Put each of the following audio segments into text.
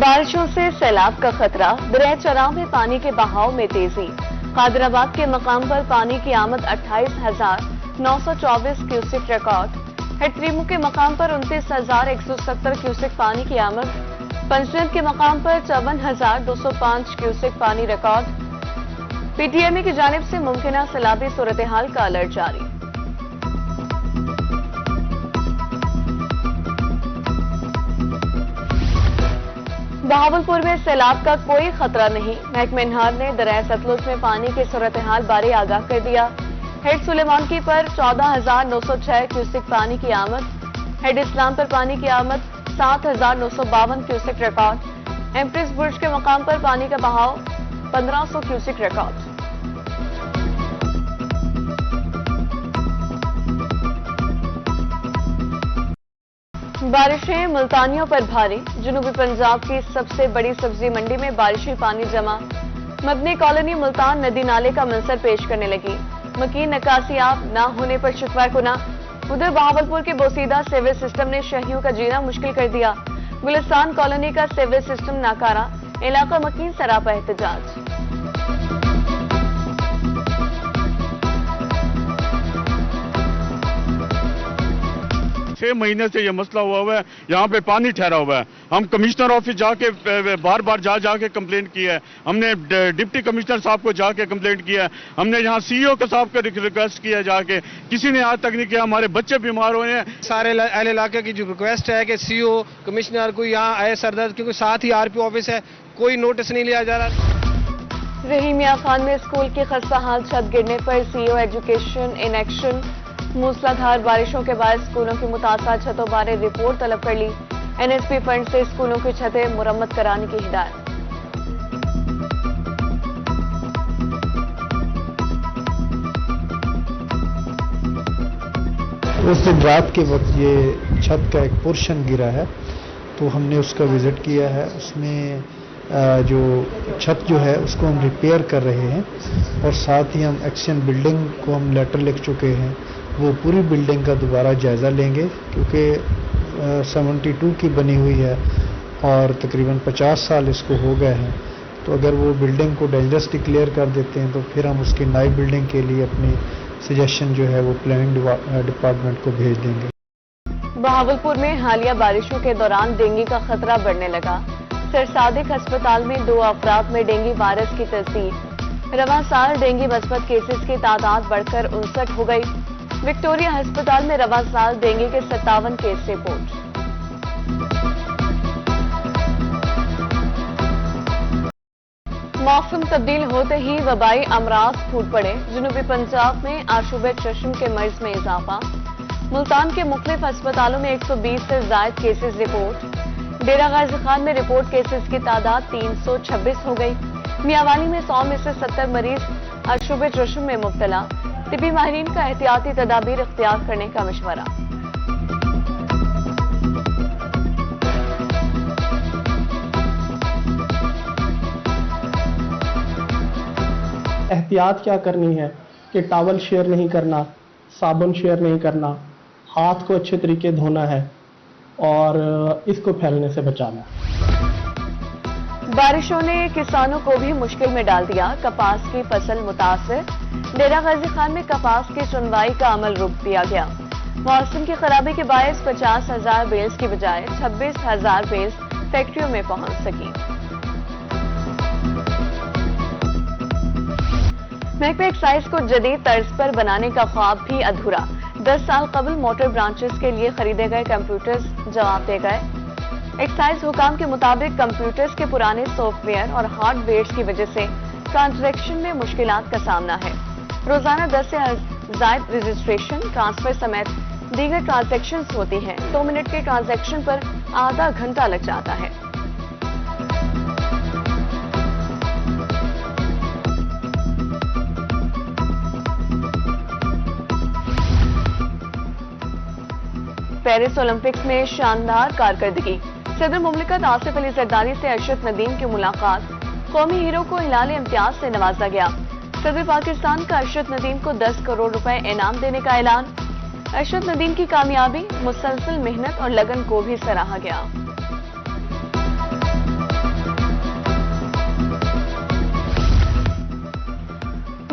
بارشوں سے سیلاب کا خطرہ، دریا چراہ میں پانی کے بہاؤ میں تیزی۔ قادرآباد کے مقام پر پانی کی آمد 28,924 کیوسک ریکارڈ۔ ہیٹریمو کے مقام پر 29,170 کیوسک پانی کی آمد۔ پنجنت کے مقام پر 54,205 کیوسک پانی ریکارڈ۔ پی ٹی ایم اے کی جانب سے ممکنہ سیلابی صورتحال کا الرٹ جاری۔ بہاولپور میں سیلاب کا کوئی خطرہ نہیں، محکمہ انہار نے دریائے ستلج میں پانی کی صورتحال بارے آگاہ کر دیا۔ ہیڈ سلیمان کی پر 14,906 کیوسک پانی کی آمد۔ ہیڈ اسلام پر پانی کی آمد 7,952 کیوسک ریکارڈ۔ ایمپریس برج کے مقام پر پانی کا بہاؤ 1,500 کیوسک ریکارڈ۔ بارشیں ملتانیوں پر بھاری، جنوبی پنجاب کی سب سے بڑی سبزی منڈی میں بارشی پانی جمع۔ مدنی کالونی ملتان ندی نالے کا منظر پیش کرنے لگی، مکین نکاسی آب نہ ہونے پر شکوہ گنا۔ ادھر بہاولپور کے بوسیدہ سیویج سسٹم نے شہریوں کا جینا مشکل کر دیا، گلستان کالونی کا سیویج سسٹم ناکارہ، علاقہ مکین سراپا احتجاج۔ 6 مہینے سے یہ مسئلہ ہوا ہے، یہاں پہ پانی ٹھہرا ہوا ہے۔ ہم کمشنر آفس جا کے بار بار جا کے کمپلینٹ کی ہے، ہم نے ڈپٹی کمشنر صاحب کو جا کے کمپلینٹ کیا ہے، ہم نے یہاں سی او کے صاحب کو ریکویسٹ کیا جا کے، کسی نے آج تک نہیں کیا۔ ہمارے بچے بیمار ہوئے ہیں۔ سارے اہل علاقے کی جو ریکویسٹ ہے کہ سی او کمشنر کو یہاں آئے سردرد، کیونکہ ساتھ ہی آر پی آفس ہے، کوئی نوٹس نہیں لیا جا رہا۔ رحیم میاں خان میں اسکول کی خستہ حال چھت گرنے پر سی او ایجوکیشن ان ایکشن۔ موسلادھار بارشوں کے باعث اسکولوں کی متاثرہ چھتوں بارے رپورٹ طلب کر لی، این ایس پی فنڈ سے اسکولوں کی چھتیں مرمت کرانے کی ہدایت۔ اس دن رات کے وقت یہ چھت کا ایک پورشن گرا ہے، تو ہم نے اس کا وزٹ کیا ہے۔ اس میں جو چھت جو ہے اس کو ہم ریپیئر کر رہے ہیں، اور ساتھ ہی ہم ایکشن بلڈنگ کو ہم لیٹر لکھ چکے ہیں، وہ پوری بلڈنگ کا دوبارہ جائزہ لیں گے، کیونکہ 72 کی بنی ہوئی ہے اور تقریباً 50 سال اس کو ہو گئے ہیں۔ تو اگر وہ بلڈنگ کو ڈینجرس ڈکلیئر کر دیتے ہیں تو پھر ہم اس کی نئی بلڈنگ کے لیے اپنی سجیشن جو ہے وہ پلاننگ ڈپارٹمنٹ کو بھیج دیں گے۔ بہاولپور میں حالیہ بارشوں کے دوران ڈینگی کا خطرہ بڑھنے لگا۔ سر صادق ہسپتال میں 2 افراد میں ڈینگی وائرس کی تصدیق۔ رواں سال ڈینگی مثبت کیسز کی تعداد بڑھ کر 59 ہو گئی۔ وکٹوریہ ہسپتال میں رواں سال ڈینگی کے 57 کیس رپورٹ۔ موسم تبدیل ہوتے ہی وبائی امراض پھوٹ پڑے، جنوبی پنجاب میں آشوب چشم کے مرض میں اضافہ۔ ملتان کے مختلف ہسپتالوں میں 120 سے زائد کیسز رپورٹ۔ ڈیرہ غازی خان میں رپورٹ کیسز کی تعداد 326 ہو گئی۔ میاوالی میں 100 میں سے 70 مریض آشوب چشم میں مبتلا، طبی ماہرین کا احتیاطی تدابیر اختیار کرنے کا مشورہ۔ احتیاط کیا کرنی ہے کہ ٹاول شیئر نہیں کرنا، صابن شیئر نہیں کرنا، ہاتھ کو اچھے طریقے دھونا ہے اور اس کو پھیلنے سے بچانا ہے۔ بارشوں نے کسانوں کو بھی مشکل میں ڈال دیا، کپاس کی فصل متاثر۔ ڈیرہ غازی خان میں کپاس کی چنوائی کا عمل روک دیا گیا۔ موسم کی خرابی کے باعث 50,000 بیلز کی بجائے 26,000 بیلز فیکٹریوں میں پہنچ سکی۔ محکمہ ایکسائز کو جدید طرز پر بنانے کا خواب بھی ادھورا۔ 10 سال قبل موٹر برانچز کے لیے خریدے گئے کمپیوٹرز جواب دے گئے۔ ایکسائز حکام کے مطابق کمپیوٹرز کے پرانے سافٹ ویئر اور ہارڈ ویئرز کی وجہ سے ٹرانزیکشن میں مشکلات کا سامنا ہے۔ روزانہ 10 سے زائد رجسٹریشن، ٹرانسفر سمیت دیگر ٹرانزیکشنز ہوتی ہیں۔ 2 منٹ کے ٹرانزیکشن پر آدھا گھنٹہ لگ جاتا ہے۔ پیرس اولمپکس میں شاندار کارکردگی، صدر مملکت آصف علی زرداری سے ارشد ندیم کی ملاقات، قومی ہیرو کو ہلال امتیاز سے نوازا گیا۔ صدر پاکستان کا ارشد ندیم کو 10 کروڑ روپے انعام دینے کا اعلان۔ ارشد ندیم کی کامیابی، مسلسل محنت اور لگن کو بھی سراہا گیا۔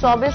24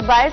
22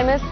MS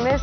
MS